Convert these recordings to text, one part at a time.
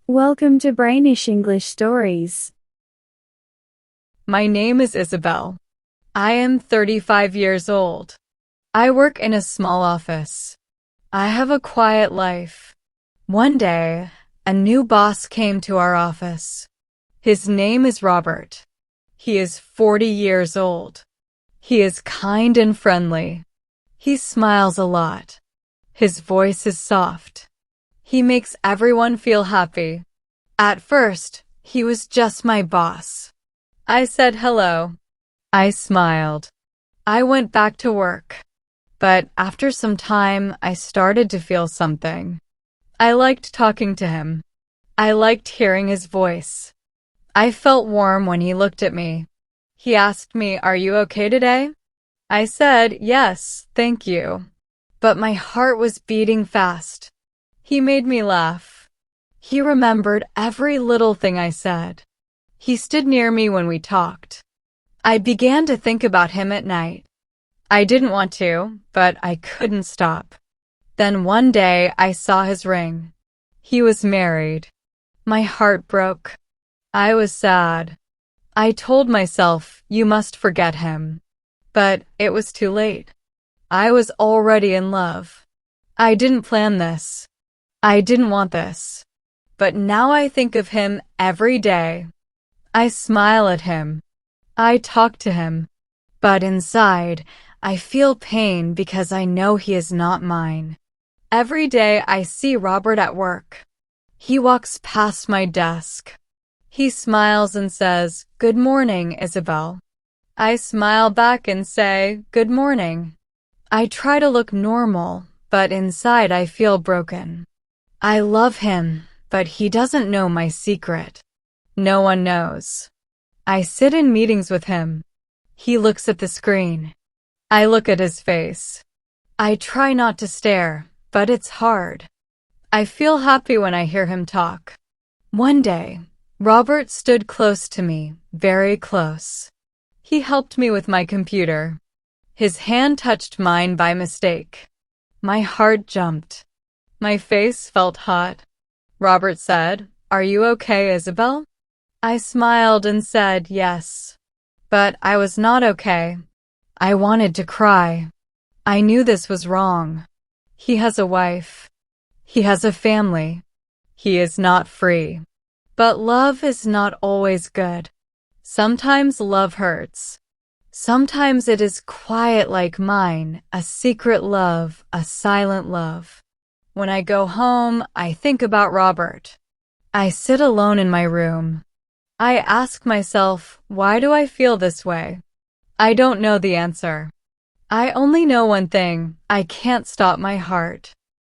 Welcome to Brainish English Stories. My name is Isabel. I am 35 years old. I work in a small office. I have a quiet life. One day, a new boss came to our office. His name is Robert. He is 40 years old. He is kind and friendly. He smiles a lot. His voice is soft. He makes everyone feel happy. At first, he was just my boss. I said hello. I smiled. I went back to work. But after some time, I started to feel something. I liked talking to him. I liked hearing his voice. I felt warm when he looked at me. He asked me, "Are you okay today?" I said, "Yes, thank you." But my heart was beating fast. He made me laugh. He remembered every little thing I said. He stood near me when we talked. I began to think about him at night. I didn't want to, but I couldn't stop. Then one day I saw his ring. He was married. My heart broke. I was sad. I told myself, you must forget him. But it was too late. I was already in love. I didn't plan this. I didn't want this. But now I think of him every day. I smile at him. I talk to him. But inside, I feel pain because I know he is not mine. Every day I see Robert at work. He walks past my desk. He smiles and says, "Good morning, Isabel." I smile back and say, "Good morning." I try to look normal, but inside I feel broken. I love him, but he doesn't know my secret. No one knows. I sit in meetings with him. He looks at the screen. I look at his face. I try not to stare, but it's hard. I feel happy when I hear him talk. One day, Robert stood close to me, very close. He helped me with my computer. His hand touched mine by mistake. My heart jumped. My face felt hot. Robert said, "Are you okay, Isabel?" I smiled and said yes. But I was not okay. I wanted to cry. I knew this was wrong. He has a wife. He has a family. He is not free. But love is not always good. Sometimes love hurts. Sometimes it is quiet like mine, a secret love, a silent love. When I go home, I think about Robert. I sit alone in my room. I ask myself, why do I feel this way? I don't know the answer. I only know one thing, I can't stop my heart.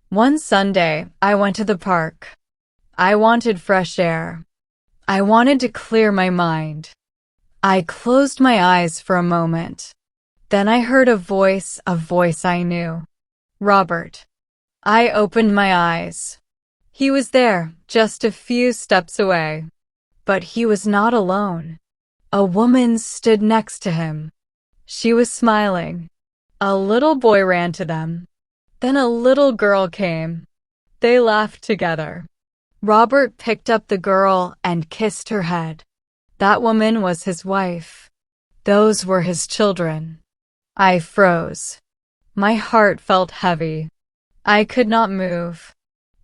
One Sunday, I went to the park. I wanted fresh air. I wanted to clear my mind. I closed my eyes for a moment. Then I heard a voice I knew. Robert. I opened my eyes. He was there, just a few steps away. But he was not alone. A woman stood next to him. She was smiling. A little boy ran to them. Then a little girl came. They laughed together. Robert picked up the girl and kissed her head. That woman was his wife. Those were his children. I froze. My heart felt heavy. I could not move.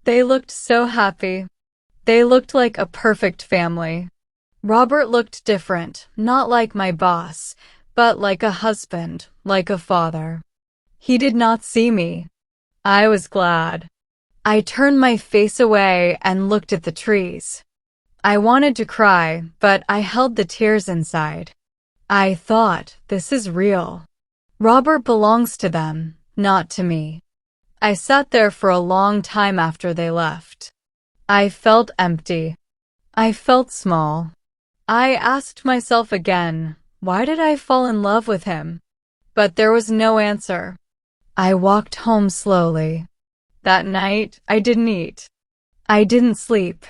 They looked so happy. They looked like a perfect family. Robert looked different, not like my boss, but like a husband, like a father. He did not see me. I was glad. I turned my face away and looked at the trees. I wanted to cry, but I held the tears inside. I thought, this is real. Robert belongs to them, not to me. I sat there for a long time after they left. I felt empty. I felt small. I asked myself again, why did I fall in love with him? But there was no answer. I walked home slowly. That night, I didn't eat. I didn't sleep.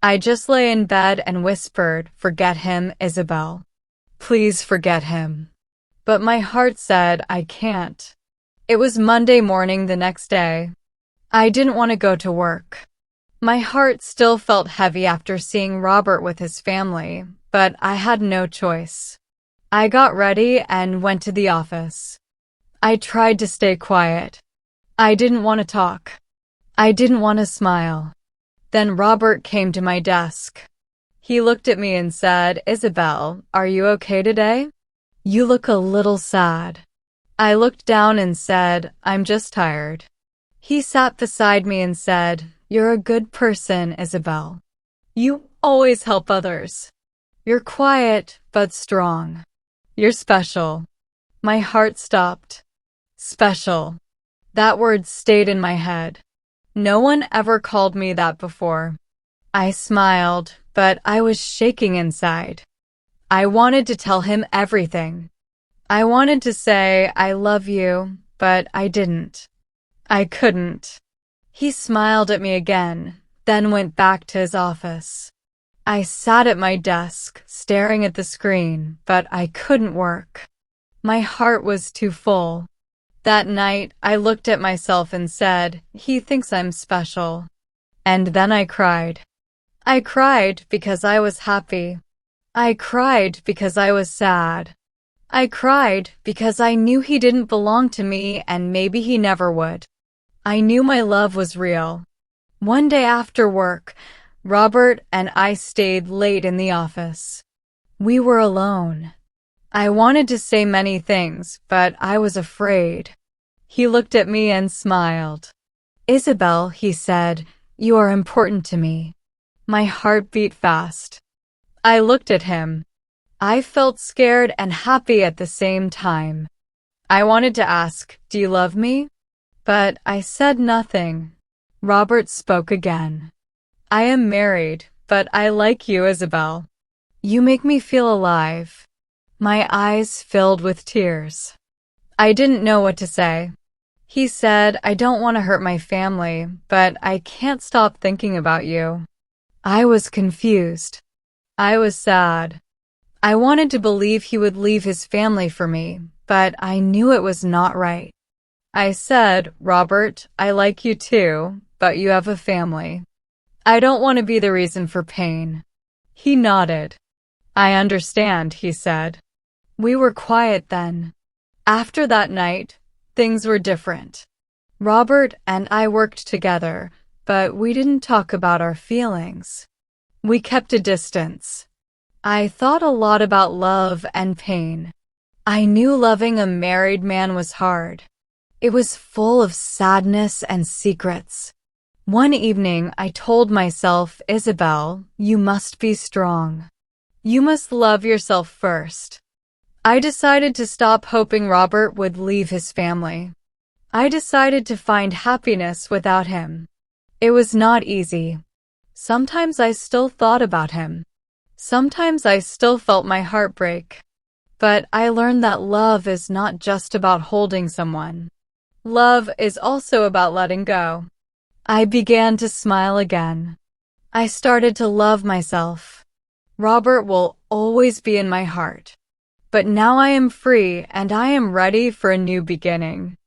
I just lay in bed and whispered, "Forget him, Isabel. Please forget him." But my heart said, I can't. It was Monday morning the next day. I didn't want to go to work. My heart still felt heavy after seeing Robert with his family, but I had no choice. I got ready and went to the office. I tried to stay quiet. I didn't want to talk. I didn't want to smile. Then Robert came to my desk. He looked at me and said, "Isabel, are you okay today? You look a little sad." I looked down and said, "I'm just tired." He sat beside me and said, "You're a good person, Isabel. You always help others. You're quiet, but strong. You're special." My heart stopped. Special. That word stayed in my head. No one ever called me that before. I smiled, but I was shaking inside. I wanted to tell him everything. I wanted to say, "I love you," but I didn't. I couldn't. He smiled at me again, then went back to his office. I sat at my desk, staring at the screen, but I couldn't work. My heart was too full. That night, I looked at myself and said, "He thinks I'm special." And then I cried. I cried because I was happy. I cried because I was sad. I cried because I knew he didn't belong to me and maybe he never would. I knew my love was real. One day after work, Robert and I stayed late in the office. We were alone. I wanted to say many things, but I was afraid. He looked at me and smiled. "Isabel," he said, "you are important to me." My heart beat fast. I looked at him. I felt scared and happy at the same time. I wanted to ask, "Do you love me?" But I said nothing. Robert spoke again. "I am married, but I like you, Isabel. You make me feel alive." My eyes filled with tears. I didn't know what to say. He said, "I don't want to hurt my family, but I can't stop thinking about you." I was confused. I was sad. I wanted to believe he would leave his family for me, but I knew it was not right. I said, "Robert, I like you too, but you have a family. I don't want to be the reason for pain." He nodded. "I understand," he said. We were quiet then. After that night, things were different. Robert and I worked together, but we didn't talk about our feelings. We kept a distance. I thought a lot about love and pain. I knew loving a married man was hard. It was full of sadness and secrets. One evening, I told myself, "Isabel, you must be strong. You must love yourself first." I decided to stop hoping Robert would leave his family. I decided to find happiness without him. It was not easy. Sometimes I still thought about him. Sometimes I still felt my heart break. But I learned that love is not just about holding someone. Love is also about letting go. I began to smile again. I started to love myself. Robert will always be in my heart. But now I am free and I am ready for a new beginning.